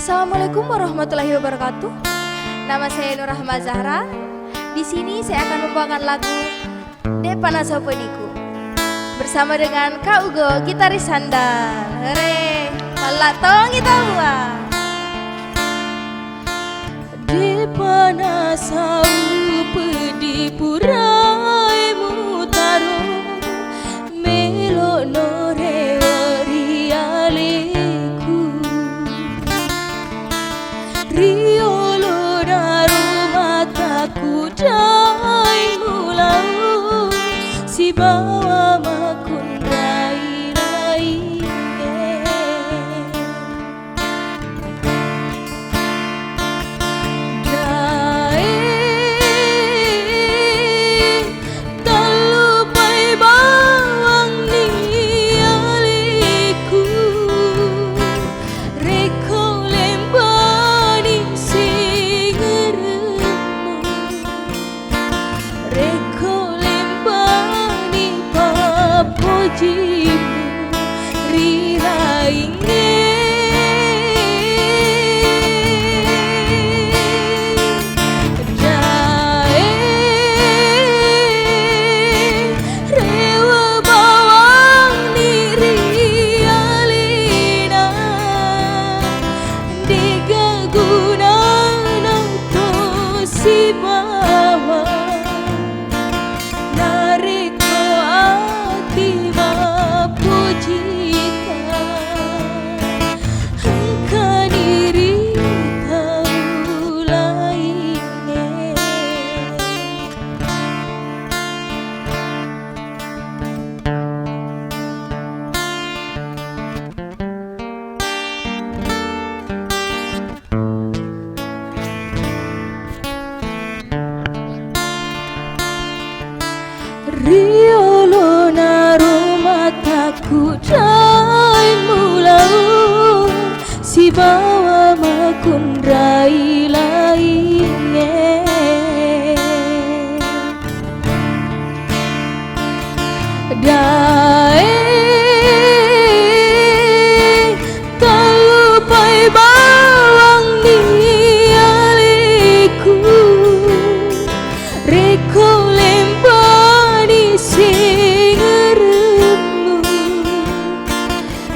Assalamualaikum warahmatullahi wabarakatuh. Nama saya Nur Rahma Zahra. Di sini saya akan membawakan lagu Depana Sopediku bersama dengan Kak Ugo, gitaris sandal. Hore, malah tong kita buat. Depana Sopediku rai mutaro melo nore rialeku riolo daru mataku jai mulau si bawa makun rai-rai dai talupai bawang ni aliku reko lembani singeremu reko lembani papojimu rirainge dae rewa bawang nirialina digaguna to si bawang nariko ati mapujita hangkaniri taulaine riolo naru mataku jai mulau si bawa makun rai lainnya dae talupai bawang ni aliku reko lembani singeremu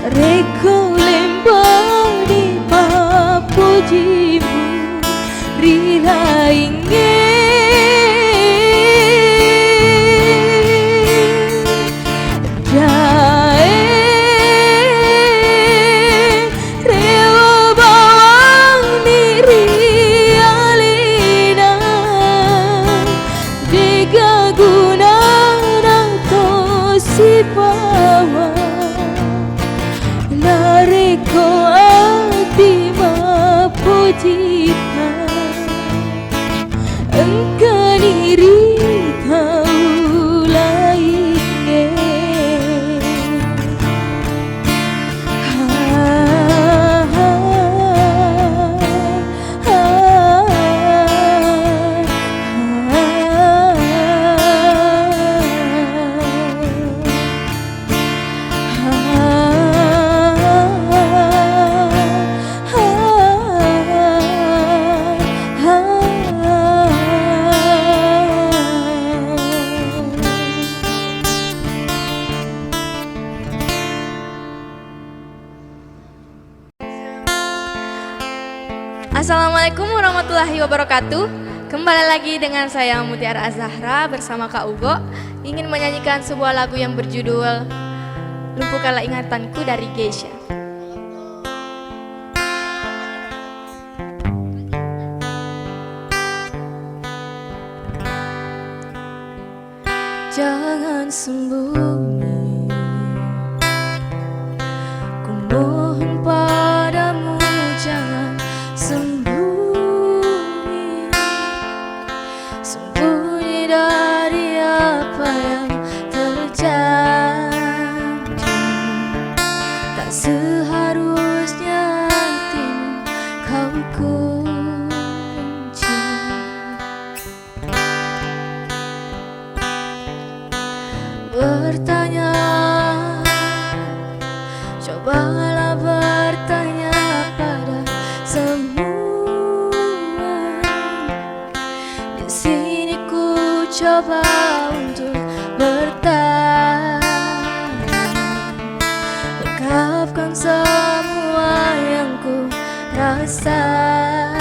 reko lembani papujimu rirainge dae rewa bawang nirialina digaguna to si bawang nariko ati mapujita engkaniri taulaine Assalamualaikum warahmatullahi wabarakatuh. Kembali lagi dengan saya Mutiara Azahra bersama Kak Ugo, ingin menyanyikan sebuah lagu yang berjudul Lumpuhkanlah Ingatanku dari Geisha. Jangan sembunyi, ku mohon padamu, jangan sembunyi, sembunyi dari apa yang terjadi. Tak seharusnya hatimu kau kunci. Bertanya, cobalah bertanya pada maafkan semua yang ku rasakan.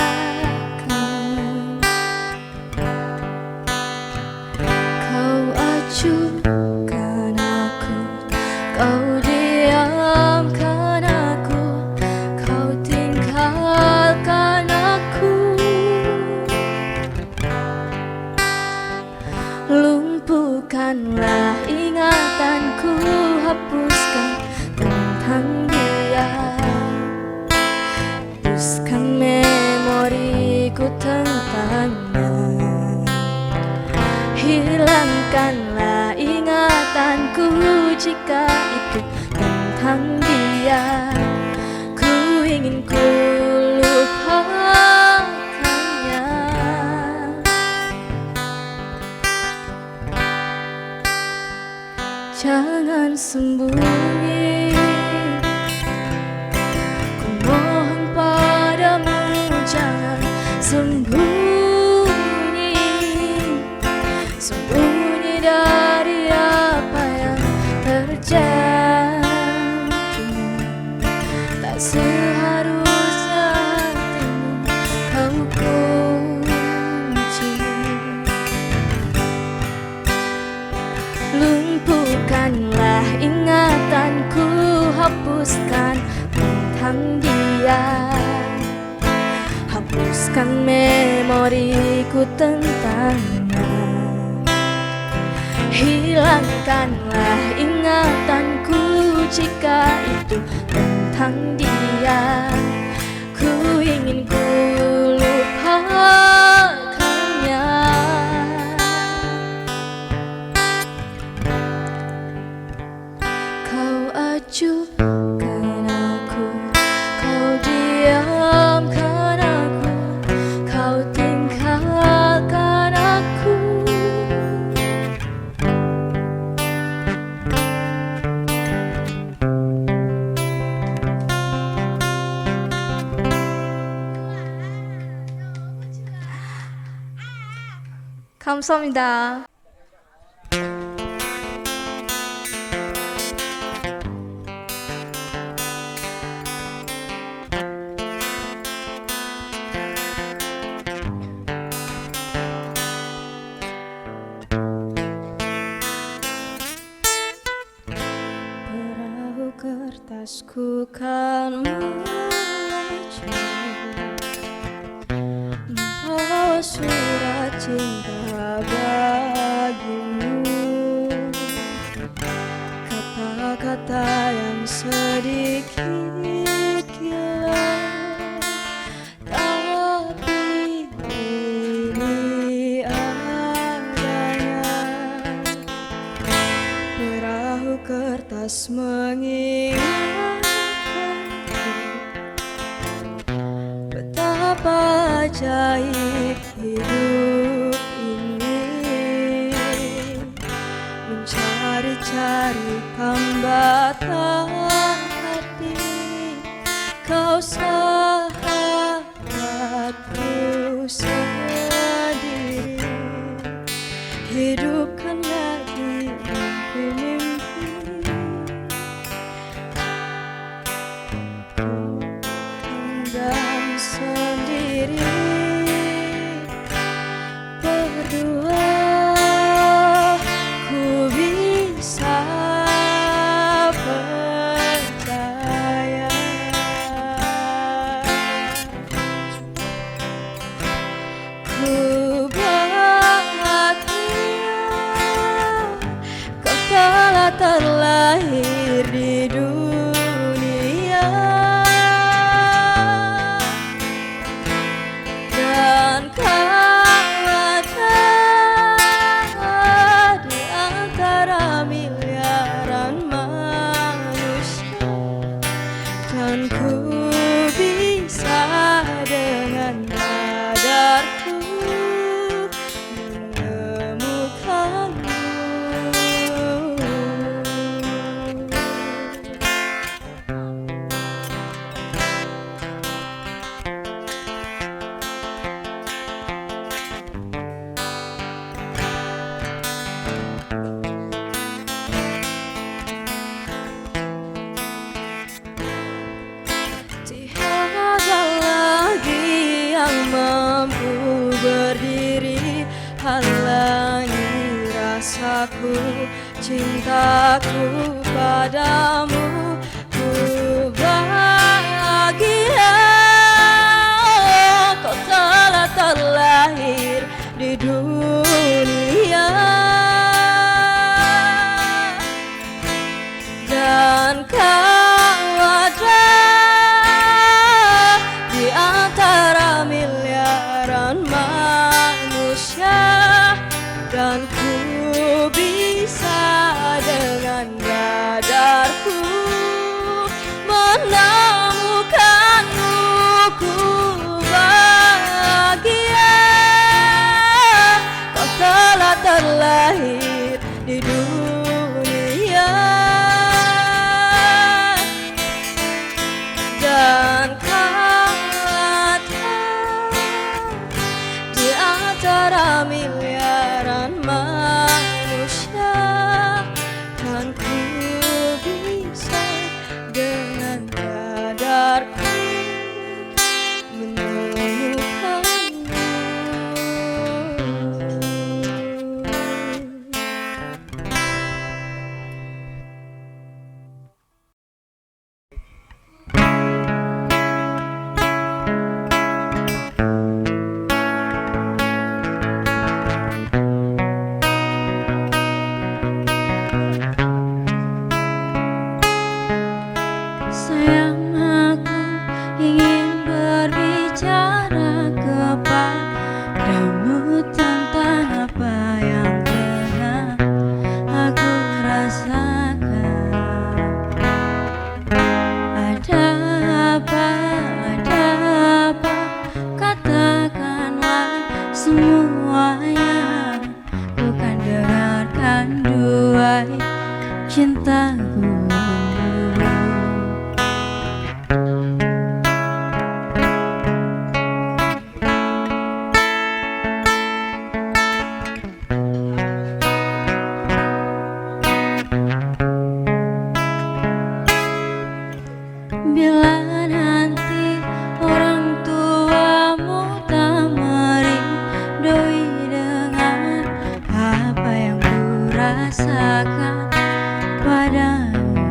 Kau acuhkan aku, kau diamkan aku, kau tinggalkan aku. Lumpuhkanlah ingatanku, hapuskan tentang dia, hapuskan memoriku tentangnya. Hilangkanlah ingatanku jika itu tentang dia, ku ingin ku lupakannya. Jangan sembunyi, ku mohon padamu, jangan sembunyi, sembunyi dari apa yang terjadi. Tak seharusnya hatimu kau kunci. Lumpuhkanlah ingatanku, hapuskan tentang dia, hapuskan memoriku tentangnya. Hilangkanlah ingatanku jika itu tentang dia, ku ingin ku lupakannya. Kau acuhkan aku, kau diamkan aku, kau tinggalkan aku. 감사합니다. Perahu kertasku kan melaju, membawa surat cinta bagimu. Kata-kata yang sedikit gila, tapi ini adanya. Perahu kertas mengingatkanku betapa ajaib hidup ini, mencari-cari hambatan hati. Kau sahabatku sendiri, hidupkan lagi mimpi-mimpi. Pendam sendiri, berdua ku bisa percaya. Ku bahagia kau telah terlahir di dunia, dan kau ada di antara miliaran manusia, dan ku bisa dengan sadarku menemukanmu. aku, cintaku padamu. Ku bahagia kau telah terlahir di dunia, dan kau ada di antara miliaran manusia, dan ku bisa dengan radarku menemukanmu. Ku bahagia kau telah terlahir di dunia, dan kau ada di antara miliaran manusia, dan ku bisa dengan radarku menemukanmu. Sayang, aku ingin berbicara kepadamu tentang apa yang pernah aku rasakan. Ada apa, katakanlah semuanya. Ku kan dengarkan duai cintaku. Bila nanti orang tuamu tak merindui dengan apa yang ku rasakan padamu,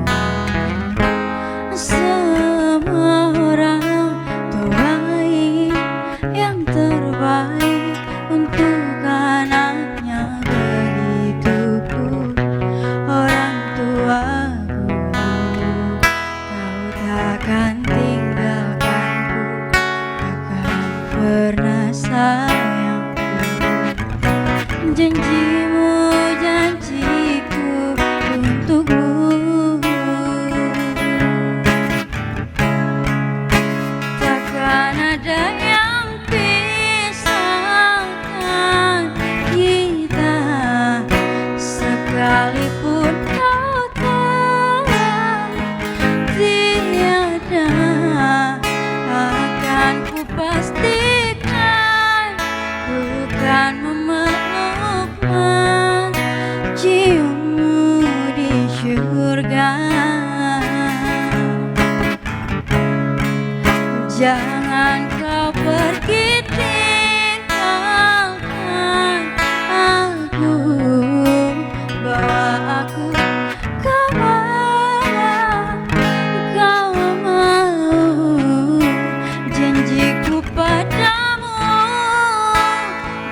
semua orang tuai yang terbaik untuk anaknya, begitupun orang tuaku. Takkan tinggalkanku, takkan pernah sayangku. Janjimu, janjiku untukmu. Takkan ada yang pisahkan kita, sekalipun kau telah tiada. Akan ku pastikan ku kan memeluk menciummu di surga. Jangan kau pergi tinggalkan aku, bawa aku kemana kau mau. Janjiku padamu,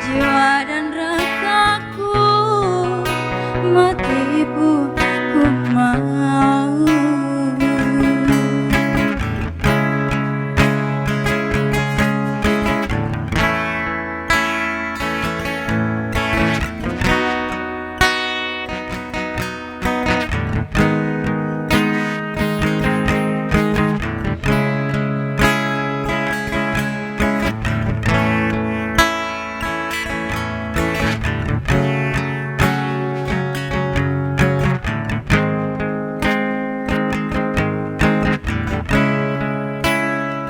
jiwa dan ragaku, mati pun ku mau.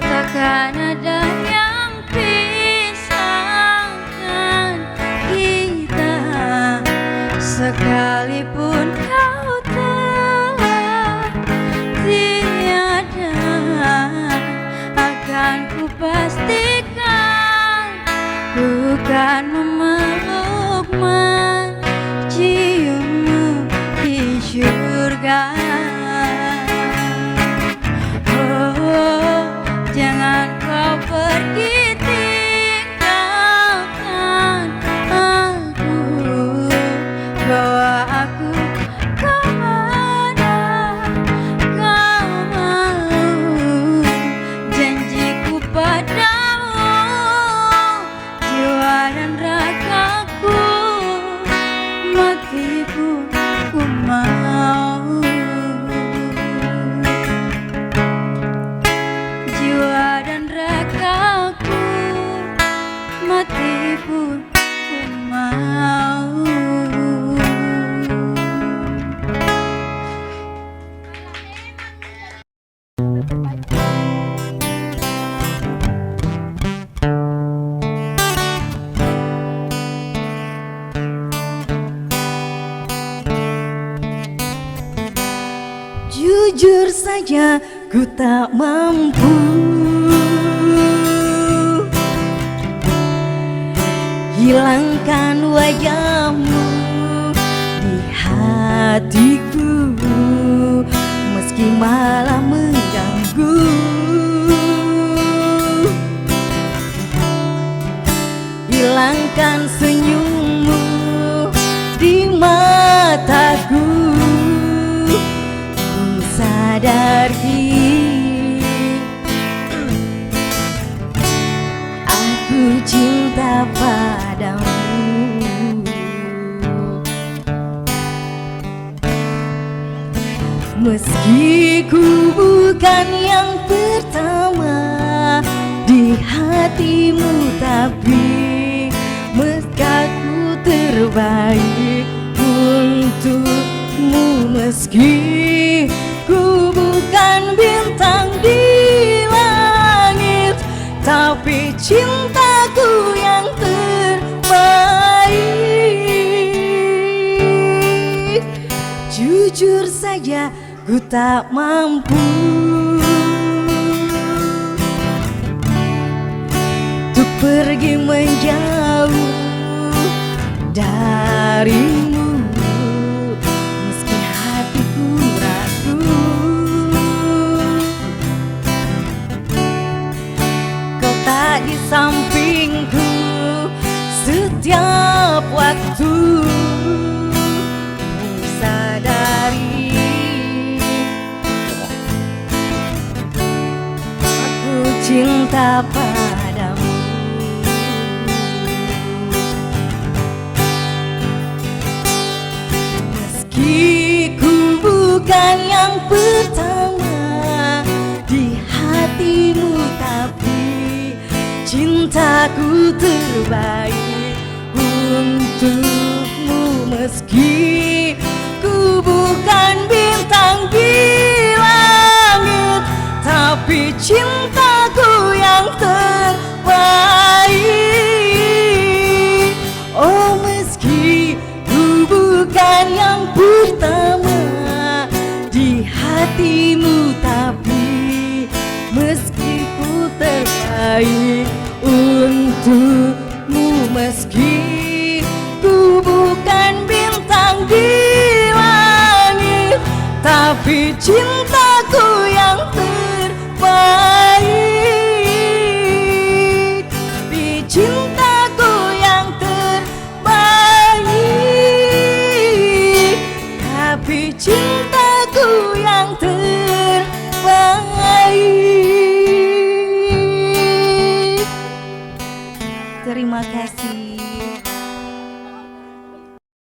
Takkan ada yang pisahkan kita, sekalipun kau telah tiada. Akan ku pastikan ku kan memeluk mencium Jujur saja ku tak mampu hilangkan wajahmu di hatiku, meski malah mengganggu. Hilangkan senyummu di mataku, ku sadari aku cinta padamu. Meski ku bukan yang pertama di hatimu, tapi meski ku terbaik untukmu. Meski ku bukan bintang di langit, tapi cintaku yang terbaik. Jujur saja ku tak mampu untuk pergi menjauh darimu, meski hatiku ragu. Kau tak di sampingku setiap waktu, ku sadari aku cinta padamu. Meski ku bukan yang pertama di hatimu, tapi cintaku terbaik untukmu. Meski ku bukan bintang di langit, tapi cintaku yang terbaik. Oh, meski ku bukan yang pertama di hatimu, tapi meski ku terbaik untukmu. Meski ku bukan bintang di langit, tapi cintaku yang terbaik. Tapi cinta